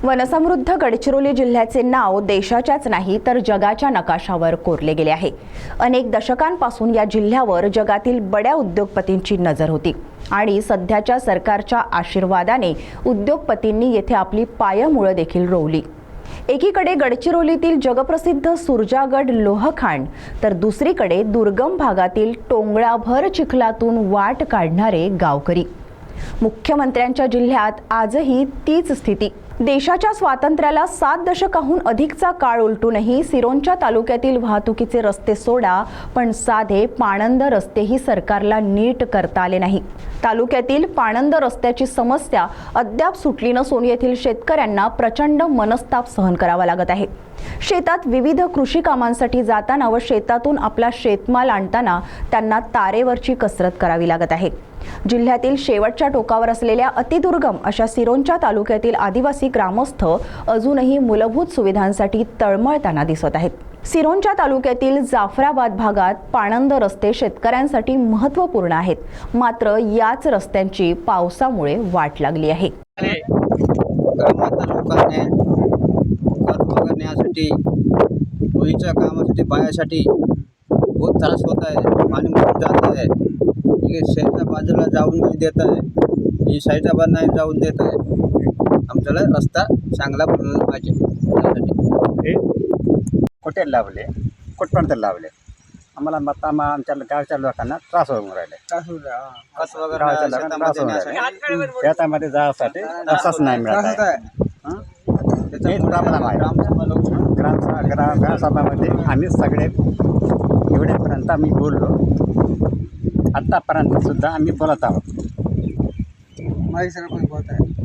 वनसमृद्ध गडचिरोली जिल्ह्याचे नाव देशाच्याच नाही तर जगाच्या नकाशावर कोरले गेले आहे। अनेक दशकांपासून या जिल्ह्यावर जगातील बड्या उद्योगपतींची नजर होती आणि सध्याच्या सरकारच्या आशीर्वादाने उद्योगपतींनी येथे आपली पायमुळे देखील रोवली। एकीकडे गडचिरोलीतील जगप्रसिद्ध सुरजागड लोहखान तर दुसरीकडे दुर्गम भागातील टोंगळाभर चिखलातून वाट काढणारे गावकरी। मुख्यमंत्र्यांच्या जिल्ह्यात आजही तीच स्थिती। देशाच्या स्वातंत्र्याला 7 दशकाहून अधिकचा काळ उलटूनही सिरोंचा तालुक्यातील वाहतुकीचे रस्ते सोडा पण साधे पाणंद रस्तेही सरकारला नीट करता आले नाही। तालुक्यातील पाणंद रस्त्याची समस्या अद्याप सुटली नसून येथील शेतकऱ्यांना प्रचंड मनस्ताप सहन करावा लागत आहे। शेतात विविध कृषी कामांसाठी जाताना व शेतातून आपला शेतमाल आणताना त्यांना तारेवरची कसरत करावी लागत आहे। जिल्ह्यातील शेवटच्या टोकावर असलेल्या अतिदुर्गम अशा सिरोंचा तालुक्यातील आदिवासी ग्रामस्थ अजूनही मूलभूत सुविधांसाठी तळमळताना दिसत आहेत। सिरोंचा तालुक्यातील जाफराबाद भागात पाणंद रस्ते शेतकऱ्यांसाठी महत्त्वपूर्ण आहेत, मात्र याच रस्त्यांची पावसामुळे वाट लागली आहे। रोईच्या कामासाठी बायासाठी बहुत त्रास होता है। पानी भरून जाता है। ये शहराच्या बाजूला जाऊन नाही देत आहे, ही साईडच्या बाजूला नाही जाऊन देत आहे। आमच्याला रस्ता चांगला बनवला पाहिजे। हे कुठे लावले कुठपर्यंत लावले आम्हाला आमच्या गावच्या लोकांना त्रास होऊन राहिले। शेतामध्ये जाण्यासाठी रस्ताच नाही मिळत आहे। हेच प्रॉब्लेम आहे। ग्रामसभामध्ये आम्ही सगळे एवढ्यापर्यंत आम्ही बोललो, आत्तापर्यंत सुद्धा आम्ही बोलत आहोत। माहिती सगळं बोलत आहे।